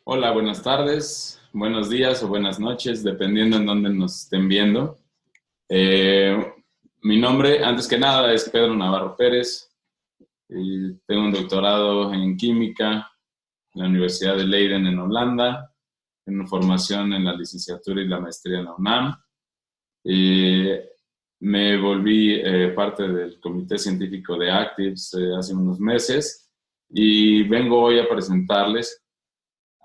Hola, buenas tardes, buenos días o buenas noches, dependiendo en dónde nos estén viendo. Eh, Mi nombre, antes que nada, es Pedro Navarro Pérez. Tengo un doctorado en química en la Universidad de Leiden en Holanda, en una formación en la licenciatura y la maestría en la UNAM. Eh, Me volví parte del comité científico de Actives hace unos meses y vengo hoy a presentarles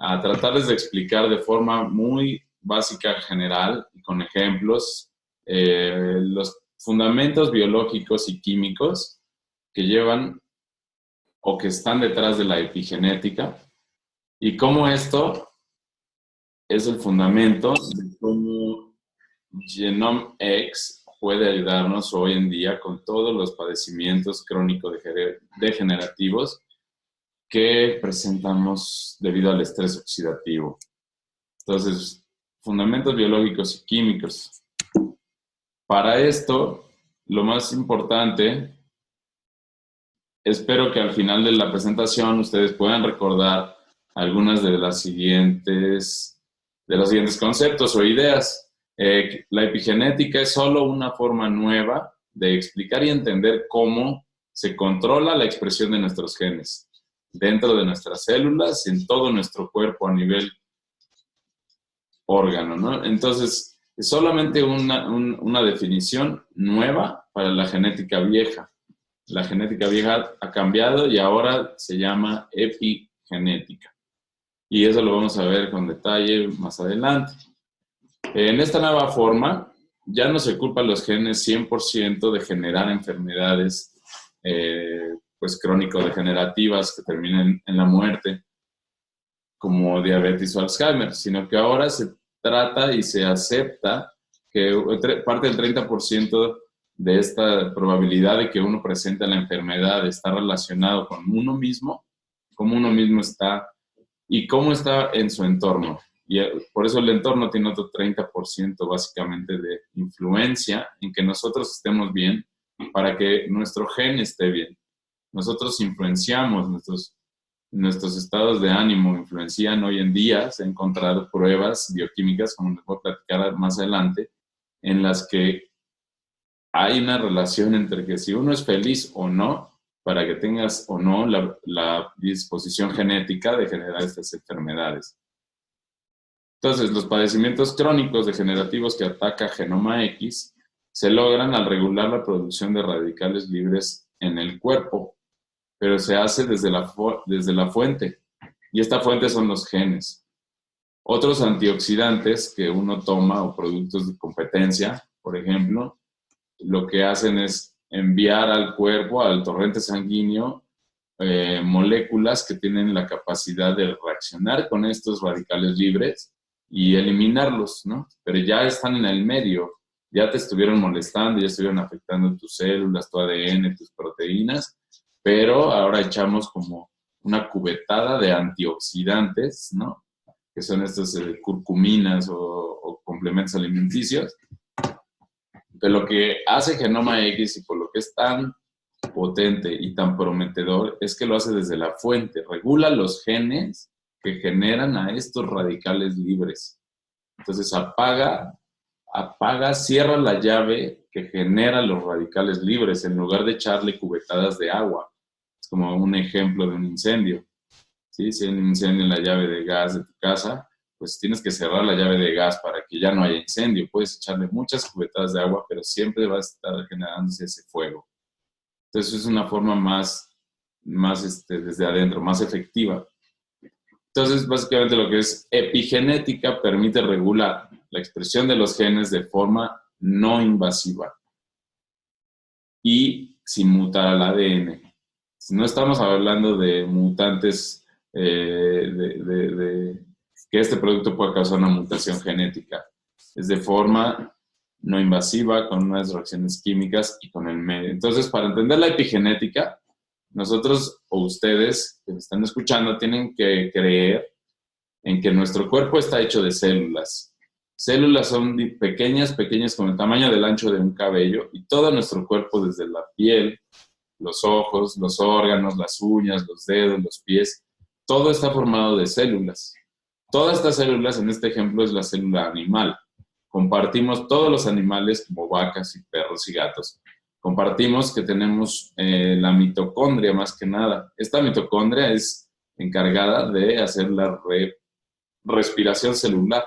a tratarles de explicar de forma muy básica, general, y con ejemplos, los fundamentos biológicos y químicos que llevan o que están detrás de la epigenética y cómo esto es el fundamento de cómo GenomeX puede ayudarnos hoy en día con todos los padecimientos crónico-degenerativos que presentamos debido al estrés oxidativo. Entonces, fundamentos biológicos y químicos. Para esto, lo más importante, espero que al final de la presentación ustedes puedan recordar algunas de los siguientes conceptos o ideas. La epigenética es solo una forma nueva de explicar y entender cómo se controla la expresión de nuestros genes dentro de nuestras células y en todo nuestro cuerpo a nivel órgano, ¿no? Entonces, es solamente una definición nueva para la genética vieja. La genética vieja ha cambiado y ahora se llama epigenética. Y eso lo vamos a ver con detalle más adelante. En esta nueva forma, ya no se culpa a los genes 100% de generar enfermedades pues crónico-degenerativas que terminen en la muerte, como diabetes o Alzheimer, sino que ahora se trata y se acepta que parte del 30% de esta probabilidad de que uno presente la enfermedad está relacionado con uno mismo, cómo uno mismo está y cómo está en su entorno. Y por eso el entorno tiene otro 30% básicamente de influencia en que nosotros estemos bien para que nuestro gen esté bien. Nosotros influenciamos nuestros estados de ánimo, influencian hoy en día. Se han encontrado pruebas bioquímicas, como les voy a platicar más adelante, en las que hay una relación entre que si uno es feliz o no, para que tengas o no la disposición genética de generar estas enfermedades. Entonces, los padecimientos crónicos degenerativos que ataca Genoma X se logran al regular la producción de radicales libres en el cuerpo, pero se hace desde la fuente, y esta fuente son los genes. Otros antioxidantes que uno toma o productos de competencia, por ejemplo, lo que hacen es enviar al cuerpo, al torrente sanguíneo, moléculas que tienen la capacidad de reaccionar con estos radicales libres y eliminarlos, ¿no? Pero ya están en el medio, ya te estuvieron molestando, ya estuvieron afectando tus células, tu ADN, tus proteínas, pero ahora echamos como una cubetada de antioxidantes, ¿no? Que son estas curcuminas o complementos alimenticios. Pero lo que hace Genoma X y por lo que es tan potente y tan prometedor es que lo hace desde la fuente, regula los genes que generan a estos radicales libres. Entonces apaga, cierra la llave que genera los radicales libres en lugar de echarle cubetadas de agua. Es como un ejemplo de un incendio. ¿Sí? Si hay un incendio en la llave de gas de tu casa, pues tienes que cerrar la llave de gas para que ya no haya incendio. Puedes echarle muchas cubetadas de agua, pero siempre va a estar generándose ese fuego. Entonces es una forma más desde adentro, más efectiva. Entonces, básicamente lo que es epigenética permite regular la expresión de los genes de forma no invasiva y sin mutar al ADN. No estamos hablando de mutantes, que este producto pueda causar una mutación genética. Es de forma no invasiva, con unas reacciones químicas y con el medio. Entonces, para entender la epigenética, nosotros o ustedes que me están escuchando tienen que creer en que nuestro cuerpo está hecho de células. Células son pequeñas como el tamaño del ancho de un cabello, y todo nuestro cuerpo, desde la piel, los ojos, los órganos, las uñas, los dedos, los pies, todo está formado de células. Todas estas células, en este ejemplo, es la célula animal. Compartimos todos los animales, como vacas y perros y gatos. Compartimos que tenemos la mitocondria más que nada. Esta mitocondria es encargada de hacer la respiración celular.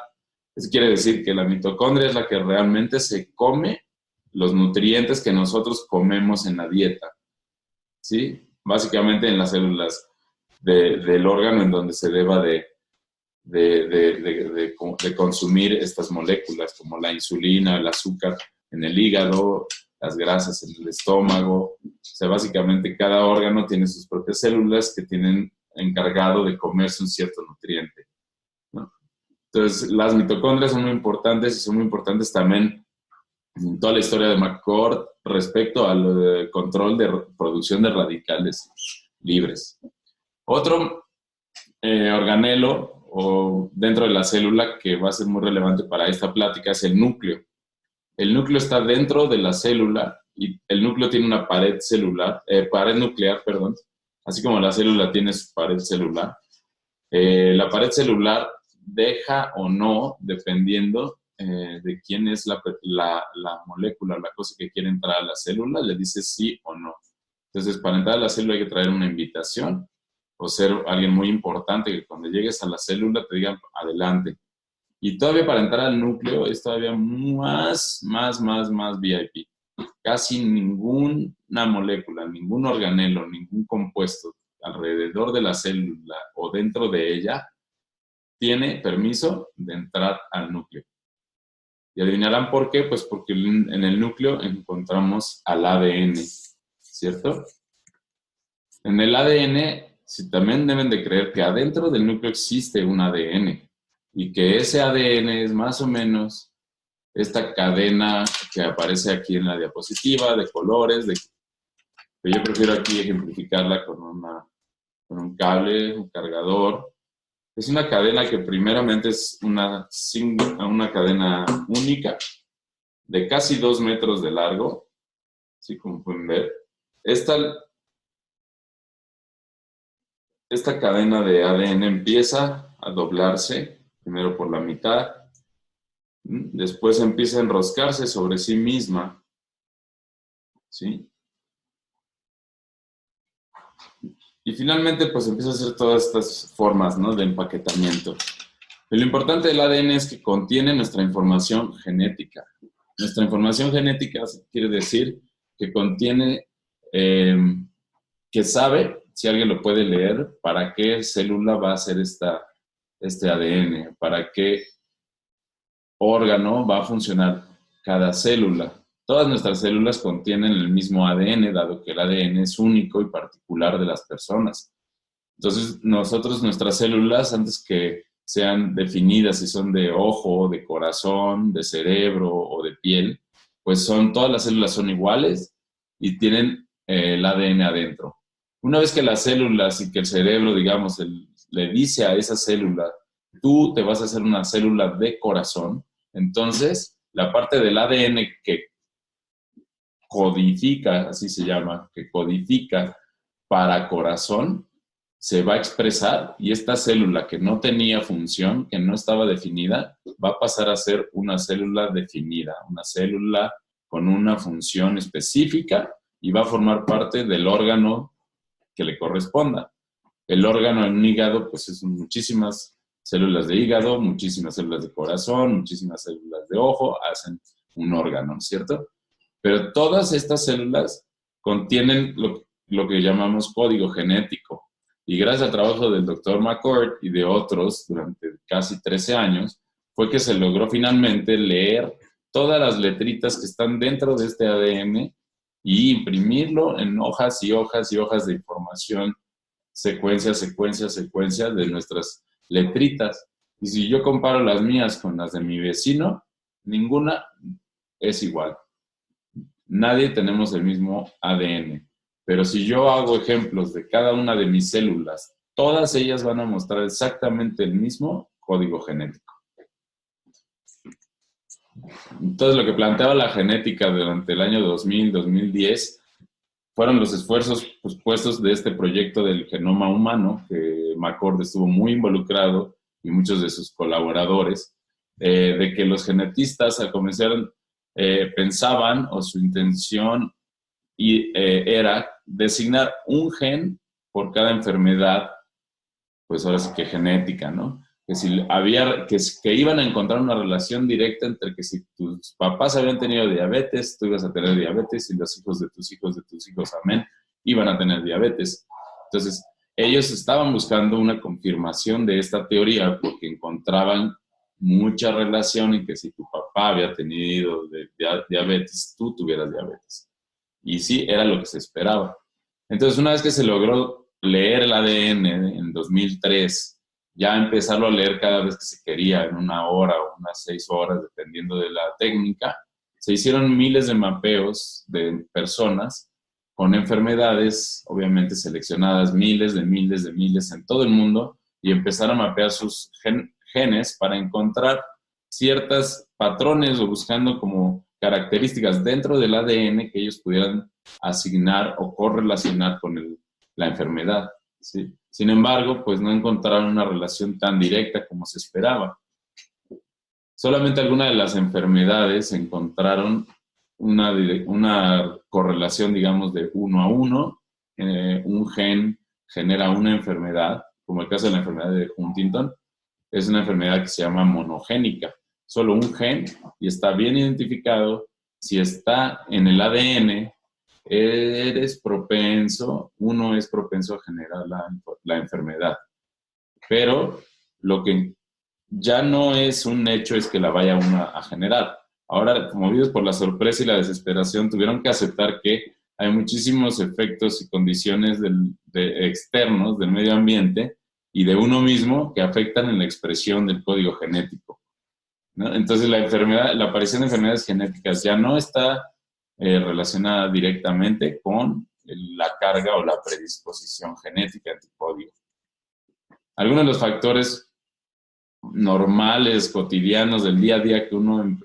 Eso quiere decir que la mitocondria es la que realmente se come los nutrientes que nosotros comemos en la dieta, ¿sí? Básicamente en las células del órgano en donde se deba de consumir estas moléculas, como la insulina, el azúcar en el hígado, las grasas en el estómago. O sea, básicamente cada órgano tiene sus propias células que tienen encargado de comerse un cierto nutriente, ¿no? Entonces, las mitocondrias son muy importantes y son muy importantes también en toda la historia de McCord respecto al control de producción de radicales libres. Otro organelo o dentro de la célula que va a ser muy relevante para esta plática es el núcleo. El núcleo está dentro de la célula y el núcleo tiene una pared celular, pared nuclear, perdón, así como la célula tiene su pared celular. La pared celular deja o no, dependiendo de quién es la molécula, la cosa que quiere entrar a la célula, le dice sí o no. Entonces, para entrar a la célula hay que traer una invitación o ser alguien muy importante que cuando llegues a la célula te digan adelante. Y todavía para entrar al núcleo es todavía más VIP. Casi ninguna molécula, ningún organelo, ningún compuesto alrededor de la célula o dentro de ella tiene permiso de entrar al núcleo. Y adivinarán por qué, pues porque en el núcleo encontramos al ADN, ¿cierto? En el ADN, sí, también deben de creer que adentro del núcleo existe un ADN y que ese ADN es más o menos esta cadena que aparece aquí en la diapositiva de colores, pero yo prefiero aquí ejemplificarla con un cable, un cargador. Es una cadena que primeramente es una cadena única de casi 2 metros de largo, así como pueden ver. Esta cadena de ADN empieza a doblarse, primero por la mitad, después empieza a enroscarse sobre sí misma, ¿sí? Y finalmente, pues empieza a hacer todas estas formas, ¿no?, de empaquetamiento. Pero lo importante del ADN es que contiene nuestra información genética. Nuestra información genética quiere decir que contiene, que sabe, si alguien lo puede leer, para qué célula va a ser este ADN, para qué órgano va a funcionar cada célula. Todas nuestras células contienen el mismo ADN, dado que el ADN es único y particular de las personas. Entonces, nuestras células, antes que sean definidas si son de ojo, de corazón, de cerebro o de piel, pues todas las células son iguales y tienen el ADN adentro. Una vez que las células y que el cerebro, digamos, le dice a esa célula, tú te vas a hacer una célula de corazón, entonces la parte del ADN que codifica, así se llama, que codifica para corazón, se va a expresar y esta célula que no tenía función, que no estaba definida, va a pasar a ser una célula definida, una célula con una función específica y va a formar parte del órgano que le corresponda. El órgano en un hígado, pues es muchísimas células de hígado, muchísimas células de corazón, muchísimas células de ojo, hacen un órgano, ¿cierto? Pero todas estas células contienen lo que llamamos código genético. Y gracias al trabajo del doctor McCord y de otros durante casi 13 años, fue que se logró finalmente leer todas las letritas que están dentro de este ADN y imprimirlo en hojas y hojas y hojas de información, secuencias de nuestras letritas. Y si yo comparo las mías con las de mi vecino, ninguna es igual. Nadie tenemos el mismo ADN. Pero si yo hago ejemplos de cada una de mis células, todas ellas van a mostrar exactamente el mismo código genético. Entonces, lo que planteaba la genética durante el año 2000-2010 fueron los esfuerzos puestos de este proyecto del genoma humano, que McCord estuvo muy involucrado y muchos de sus colaboradores, de que los genetistas al comenzar pensaban, o su intención era designar un gen por cada enfermedad, pues ahora sí que genética, ¿no? Que si había, que iban a encontrar una relación directa entre que si tus papás habían tenido diabetes, tú ibas a tener diabetes, y los hijos de tus hijos, amén, iban a tener diabetes. Entonces, ellos estaban buscando una confirmación de esta teoría porque encontraban mucha relación en que si tu papá había tenido diabetes, tú tuvieras diabetes. Y sí, era lo que se esperaba. Entonces, una vez que se logró leer el ADN en 2003, ya empezarlo a leer cada vez que se quería, en 1 hora o unas 6 horas, dependiendo de la técnica, se hicieron miles de mapeos de personas con enfermedades, obviamente seleccionadas, miles en todo el mundo, y empezar a mapear sus genes para encontrar ciertos patrones o buscando como características dentro del ADN que ellos pudieran asignar o correlacionar con la enfermedad, ¿sí? Sin embargo, pues no encontraron una relación tan directa como se esperaba. Solamente algunas de las enfermedades encontraron una correlación, digamos, de 1 a 1. Un gen genera una enfermedad, como el caso de la enfermedad de Huntington. Es una enfermedad que se llama monogénica. Solo un gen, y está bien identificado. Si está en el ADN, uno es propenso a generar la enfermedad. Pero lo que ya no es un hecho es que la vaya uno a generar. Ahora, movidos por la sorpresa y la desesperación, tuvieron que aceptar que hay muchísimos efectos y condiciones externos del medio ambiente y de uno mismo que afectan en la expresión del código genético, ¿no? Entonces, la aparición de enfermedades genéticas ya no está relacionada directamente con la carga o la predisposición genética en tu código. Algunos de los factores normales, cotidianos del día a día que uno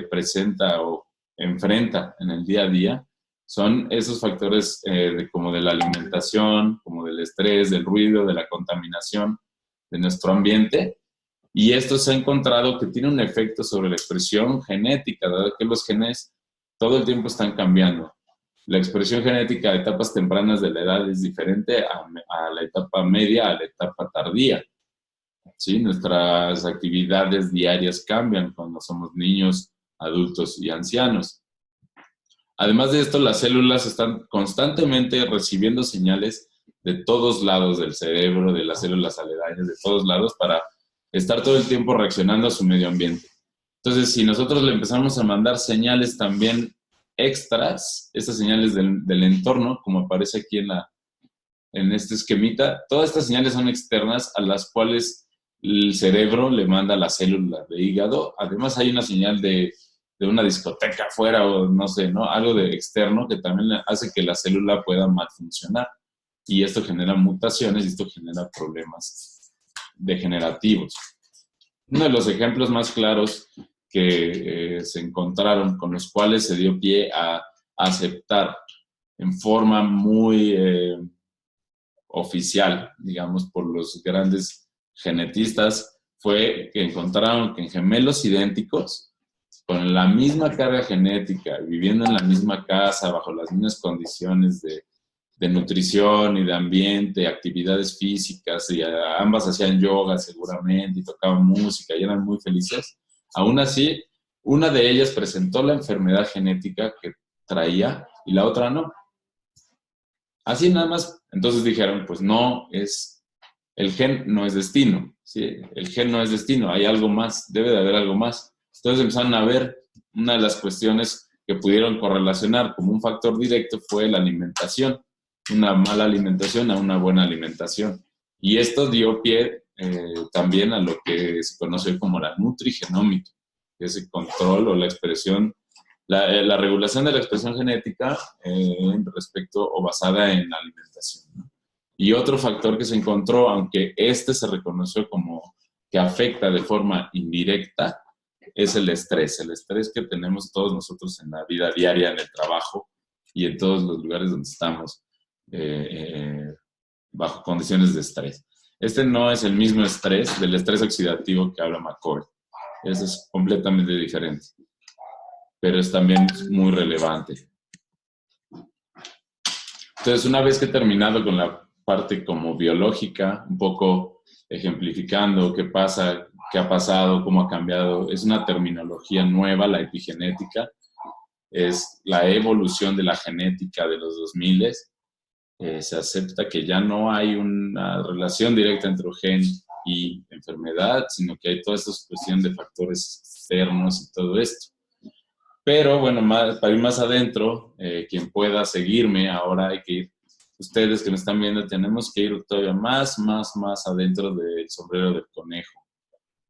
presenta o enfrenta en el día a día, son esos factores como de la alimentación, como del estrés, del ruido, de la contaminación de nuestro ambiente. Y esto se ha encontrado que tiene un efecto sobre la expresión genética, dado que los genes todo el tiempo están cambiando. La expresión genética a etapas tempranas de la edad es diferente a la etapa media, a la etapa tardía. ¿Sí? Nuestras actividades diarias cambian cuando somos niños, adultos y ancianos. Además de esto, las células están constantemente recibiendo señales de todos lados del cerebro, de las células aledañas, de todos lados, para estar todo el tiempo reaccionando a su medio ambiente. Entonces, si nosotros le empezamos a mandar señales también extras, estas señales del entorno, como aparece aquí en este esquemita, todas estas señales son externas a las cuales el cerebro le manda a la célula de hígado. Además, hay una señal de una discoteca afuera o no sé, ¿no? Algo de externo que también hace que la célula pueda mal funcionar. Y esto genera mutaciones y esto genera problemas degenerativos. Uno de los ejemplos más claros que se encontraron, con los cuales se dio pie a aceptar en forma muy oficial, digamos, por los grandes genetistas, fue que encontraron que en gemelos idénticos, con la misma carga genética, viviendo en la misma casa, bajo las mismas condiciones de nutrición y de ambiente, actividades físicas, y ambas hacían yoga seguramente y tocaban música y eran muy felices, aún así, una de ellas presentó la enfermedad genética que traía y la otra no. Así nada más. Entonces dijeron, pues no es, el gen no es destino, ¿sí? El gen no es destino, hay algo más, debe de haber algo más. Entonces empezaron a ver, una de las cuestiones que pudieron correlacionar como un factor directo fue la alimentación, una mala alimentación a una buena alimentación. Y esto dio pie también a lo que se conoce como la nutrigenómica, que es el control o la expresión, la regulación de la expresión genética respecto o basada en la alimentación, ¿no? Y otro factor que se encontró, aunque este se reconoció como que afecta de forma indirecta, es el estrés que tenemos todos nosotros en la vida diaria, en el trabajo y en todos los lugares donde estamos bajo condiciones de estrés. Este no es el mismo estrés del estrés oxidativo que habla McCoy. Ese es completamente diferente, pero es también muy relevante. Entonces, una vez que he terminado con la parte como biológica, un poco ejemplificando qué pasa, qué ha pasado, cómo ha cambiado, es una terminología nueva, la epigenética, es la evolución de la genética de los 2000. Se acepta que ya no hay una relación directa entre gen y enfermedad, sino que hay toda esta cuestión de factores externos y todo esto. Pero bueno, para ir más adentro, quien pueda seguirme, ahora hay que ir, ustedes que me están viendo, tenemos que ir todavía más adentro del sombrero del conejo.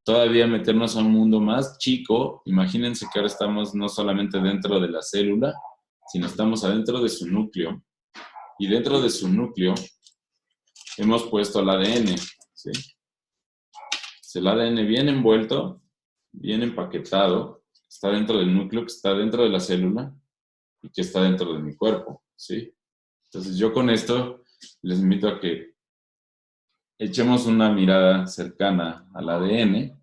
Todavía meternos a un mundo más chico. Imagínense que ahora estamos no solamente dentro de la célula, sino estamos adentro de su núcleo. Y dentro de su núcleo hemos puesto el ADN, ¿sí? El ADN bien envuelto, bien empaquetado, está dentro del núcleo, que está dentro de la célula y que está dentro de mi cuerpo, ¿sí? Entonces yo con esto les invito a que echemos una mirada cercana al ADN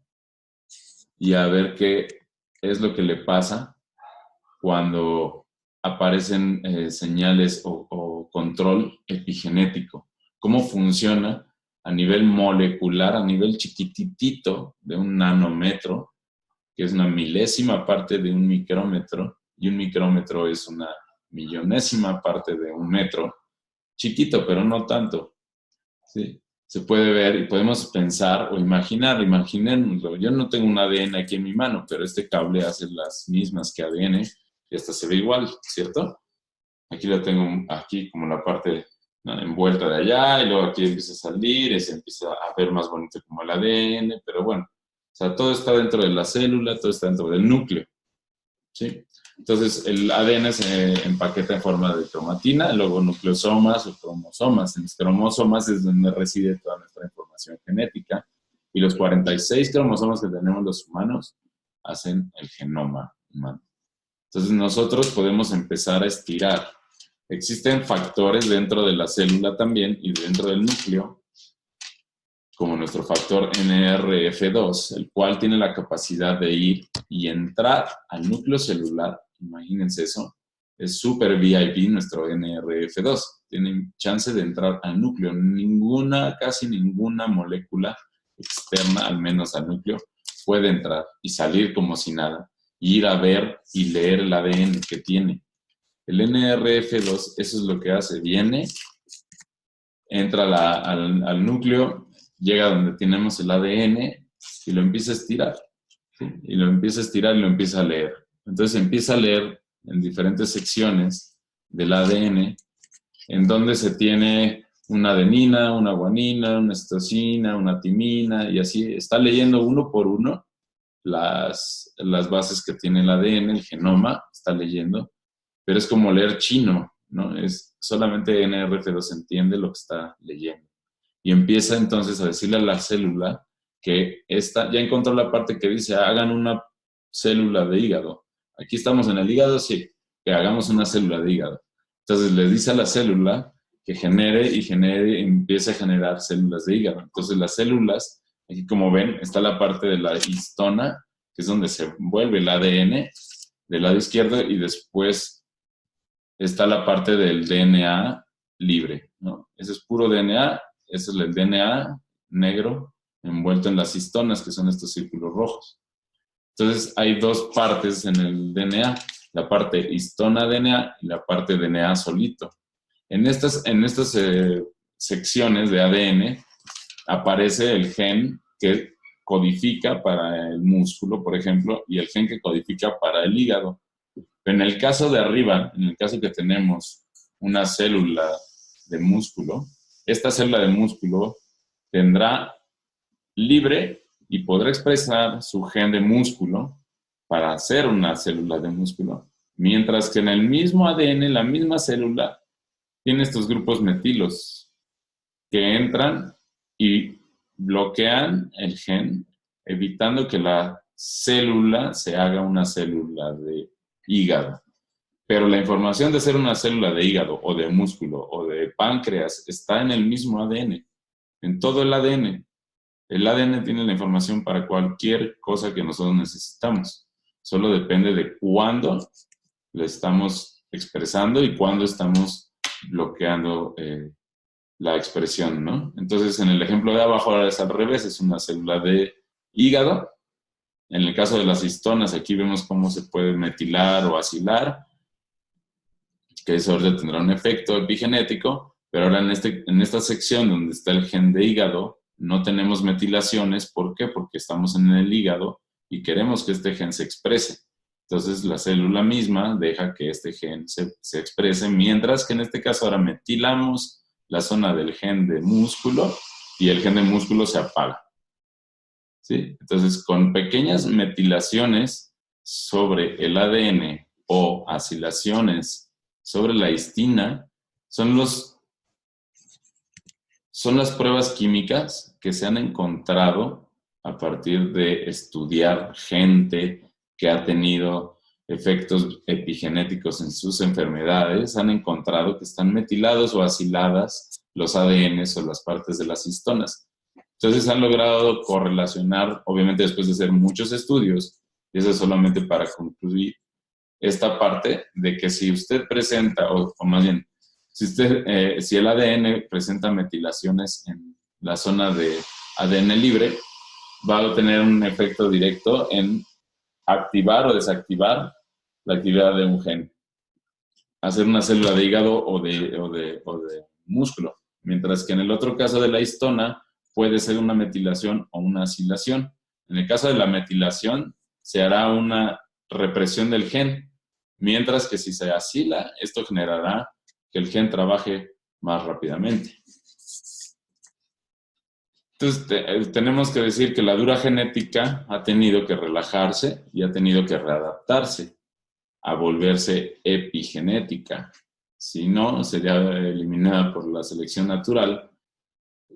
y a ver qué es lo que le pasa cuando aparecen señales o control epigenético. ¿Cómo funciona a nivel molecular, a nivel chiquititito de un nanómetro, que es una milésima parte de un micrómetro, y un micrómetro es una millonésima parte de un metro? Chiquito, pero no tanto, ¿sí? Se puede ver y podemos pensar o imaginar, imaginémoslo. Yo no tengo un ADN aquí en mi mano, pero este cable hace las mismas que ADN y hasta se ve igual, ¿cierto? Aquí lo tengo, aquí como la parte, ¿no?, envuelta de allá, y luego aquí empieza a salir y se empieza a ver más bonito como el ADN, pero bueno, o sea, todo está dentro de la célula, todo está dentro del núcleo, ¿sí? Entonces, el ADN se empaqueta en forma de cromatina, luego nucleosomas o cromosomas. En los cromosomas es donde reside toda nuestra información genética, y los 46 cromosomas que tenemos los humanos hacen el genoma humano. Entonces, nosotros podemos empezar a estirar. Existen factores dentro de la célula también y dentro del núcleo, como nuestro factor NRF2, el cual tiene la capacidad de ir y entrar al núcleo celular. Imagínense eso, es súper VIP nuestro NRF2. Tiene chance de entrar al núcleo. Casi ninguna molécula externa, al menos al núcleo, puede entrar y salir como si nada, y ir a ver y leer el ADN que tiene. El NRF2, eso es lo que hace, viene, entra al núcleo, llega donde tenemos el ADN y lo empieza a estirar, ¿sí? Y lo empieza a estirar y lo empieza a leer. Entonces empieza a leer en diferentes secciones del ADN, en donde se tiene una adenina, una guanina, una citosina, una timina, y así está leyendo uno por uno las bases que tiene el ADN, el genoma, está leyendo, pero es como leer chino, ¿no? Es solamente NRF2 entiende lo que está leyendo. Y empieza entonces a decirle a la célula que ya encontró la parte que dice, hagan una célula de hígado. Aquí estamos en el hígado, sí, que hagamos una célula de hígado. Entonces le dice a la célula que genere y empiece a generar células de hígado. Entonces las células, aquí como ven, está la parte de la histona, que es donde se envuelve el ADN del lado izquierdo, y después está la parte del DNA libre, ¿no? Ese es puro DNA, ese es el DNA negro envuelto en las histonas, que son estos círculos rojos. Entonces hay dos partes en el DNA, la parte histona-DNA y la parte DNA solito. En estas secciones de ADN aparece el gen que codifica para el músculo, por ejemplo, y el gen que codifica para el hígado. Pero en el caso de arriba, en el caso que tenemos una célula de músculo, esta célula de músculo tendrá libre y podrá expresar su gen de músculo para hacer una célula de músculo, mientras que en el mismo ADN, la misma célula, tiene estos grupos metilos que entran y bloquean el gen, evitando que la célula se haga una célula de hígado. Pero la información de ser una célula de hígado o de músculo o de páncreas está en el mismo ADN. en todo el ADN. El ADN tiene la información para cualquier cosa que nosotros necesitamos. Solo depende de cuándo le estamos expresando y cuándo estamos bloqueando la expresión, ¿no? Entonces, en el ejemplo de abajo ahora es al revés, es una célula de hígado. En el caso de las histonas, aquí vemos cómo se puede metilar o acilar, que eso ahora tendrá un efecto epigenético, pero ahora en esta sección donde está el gen de hígado, no tenemos metilaciones. ¿Por qué? Porque estamos en el hígado y queremos que este gen se exprese. Entonces, la célula misma deja que este gen se exprese, mientras que en este caso ahora metilamos la zona del gen de músculo y el gen de músculo se apaga. ¿Sí? Entonces, con pequeñas metilaciones sobre el ADN o acilaciones sobre la histina, son las pruebas químicas que se han encontrado a partir de estudiar gente que ha tenido efectos epigenéticos en sus enfermedades. Han encontrado que están metilados o aciladas los ADNs o las partes de las histonas. Entonces han logrado correlacionar, obviamente después de hacer muchos estudios, y eso es solamente para concluir esta parte de que si usted presenta, o más bien, si el ADN presenta metilaciones en la zona de ADN libre, va a tener un efecto directo en activar o desactivar la actividad de un gen, hacer una célula de hígado o de músculo, mientras que en el otro caso de la histona puede ser una metilación o una acilación. En el caso de la metilación se hará una represión del gen, mientras que si se acila, esto generará que el gen trabaje más rápidamente. Entonces, tenemos que decir que la dura genética ha tenido que relajarse y ha tenido que readaptarse a volverse epigenética. Si no, sería eliminada por la selección natural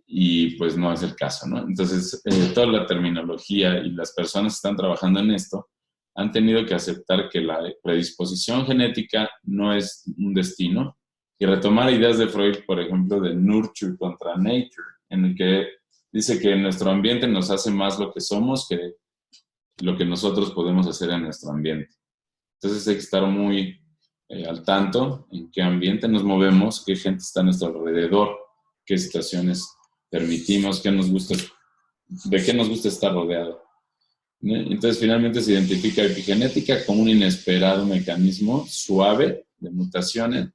y pues no es el caso, ¿no? Entonces, toda la terminología y las personas que están trabajando en esto han tenido que aceptar que la predisposición genética no es un destino y retomar ideas de Freud, por ejemplo, de nurture contra nature, en el que dice que nuestro ambiente nos hace más lo que somos que lo que nosotros podemos hacer en nuestro ambiente. Entonces hay que estar muy al tanto en qué ambiente nos movemos, qué gente está a nuestro alrededor, qué situaciones permitimos, de qué nos gusta estar rodeado. Entonces finalmente se identifica epigenética como un inesperado mecanismo suave de mutaciones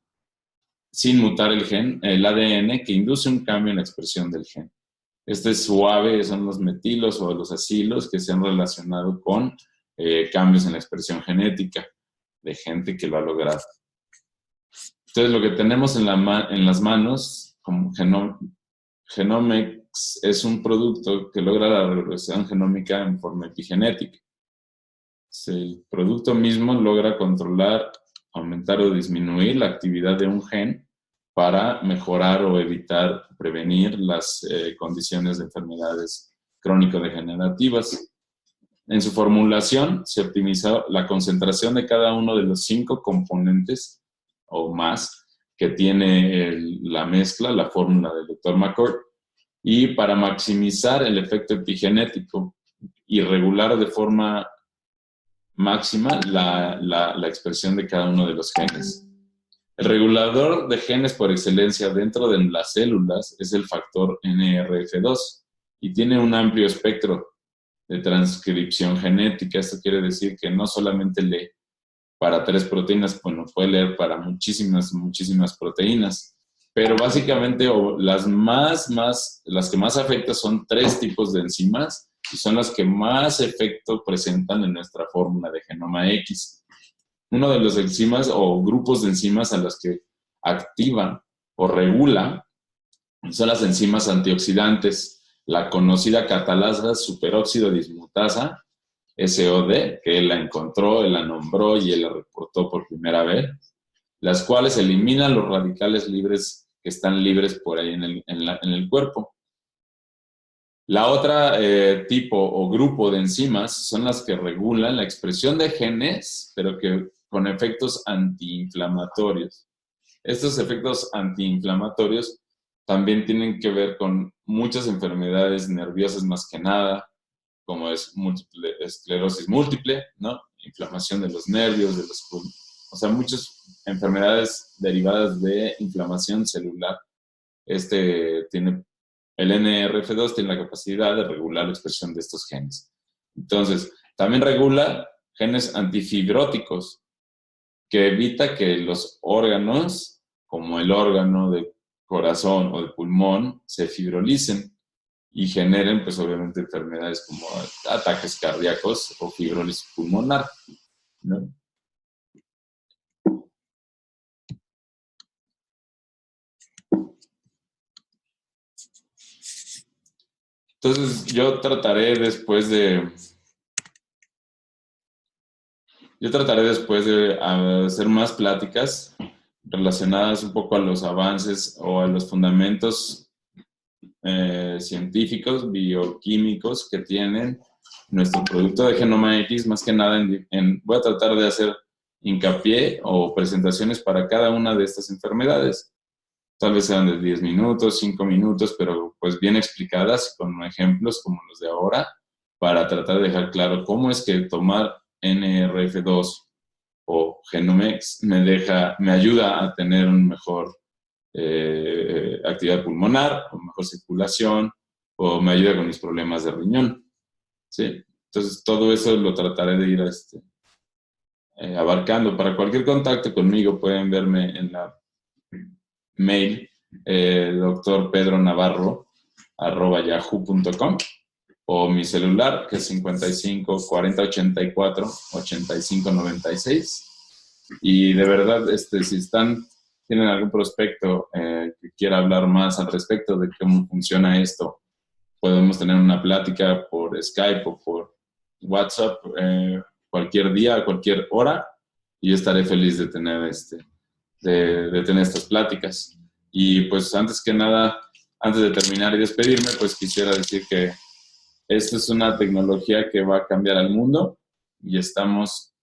sin mutar el ADN, que induce un cambio en la expresión del gen. Este suave son los metilos o los acilos que se han relacionado con cambios en la expresión genética de gente que lo ha logrado. Entonces, lo que tenemos en las manos, como Genomics, es un producto que logra la regulación genómica en forma epigenética. El producto mismo logra controlar, aumentar o disminuir la actividad de un gen para mejorar o evitar, prevenir las condiciones de enfermedades crónico-degenerativas. En su formulación se optimiza la concentración de cada uno de los 5 componentes o más que tiene la mezcla, la fórmula del Dr. McCord, y para maximizar el efecto epigenético y regular de forma máxima la expresión de cada uno de los genes. El regulador de genes por excelencia dentro de las células es el factor NRF2 y tiene un amplio espectro de transcripción genética. Esto quiere decir que no solamente lee para 3 proteínas, bueno, puede leer para muchísimas proteínas, pero básicamente las que más afectan son 3 tipos de enzimas y son las que más efecto presentan en nuestra fórmula de genoma X. Uno de los enzimas o grupos de enzimas a las que activan o regula son las enzimas antioxidantes, la conocida catalasa superóxido dismutasa, SOD, que él la encontró, él la nombró y él la reportó por primera vez, las cuales eliminan los radicales libres que están libres por ahí en el cuerpo. La otra tipo o grupo de enzimas son las que regulan la expresión de genes, pero que con efectos antiinflamatorios. Estos efectos antiinflamatorios También tienen que ver con muchas enfermedades nerviosas más que nada, como es esclerosis múltiple, ¿no? Inflamación de los nervios, o sea, muchas enfermedades derivadas de inflamación celular. El NRF2 tiene la capacidad de regular la expresión de estos genes. Entonces, también regula genes antifibróticos, que evita que los órganos, como el órgano del corazón o del pulmón, se fibrolicen y generen, pues obviamente, enfermedades como ataques cardíacos o fibrosis pulmonar, ¿no? Entonces, yo trataré después de hacer más pláticas relacionadas un poco a los avances o a los fundamentos científicos, bioquímicos que tienen nuestro producto de Genoma X, más que nada voy a tratar de hacer hincapié o presentaciones para cada una de estas enfermedades. Tal vez sean de 10 minutos, 5 minutos, pero pues bien explicadas con ejemplos como los de ahora, para tratar de dejar claro cómo es que tomar NRF2 o Genomex me ayuda a tener un mejor actividad pulmonar, o mejor circulación, o me ayuda con mis problemas de riñón, ¿sí? Entonces, todo eso lo trataré de ir abarcando. Para cualquier contacto conmigo pueden verme en la mail drpedronavarro@yahoo.com o mi celular, que es 55 40 84 85 96. Y de verdad, si tienen algún prospecto que quiera hablar más al respecto de cómo funciona esto, podemos tener una plática por Skype o por WhatsApp cualquier día, a cualquier hora, y yo estaré feliz de tener, de tener estas pláticas. Y pues antes que nada, antes de terminar y despedirme, pues quisiera decir que esta es una tecnología que va a cambiar al mundo y estamos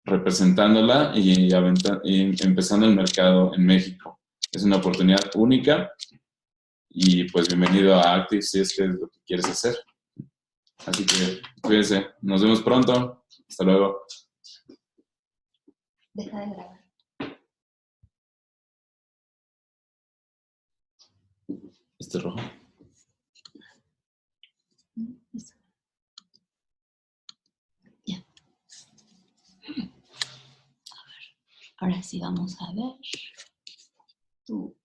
representándola y empezando el mercado en México. Es una oportunidad única y pues bienvenido a Active si es que es lo que quieres hacer. Así que cuídense, nos vemos pronto. Hasta luego. Deja de grabar. ¿Este rojo? Eso. Ya. A ver, ahora sí vamos a ver tu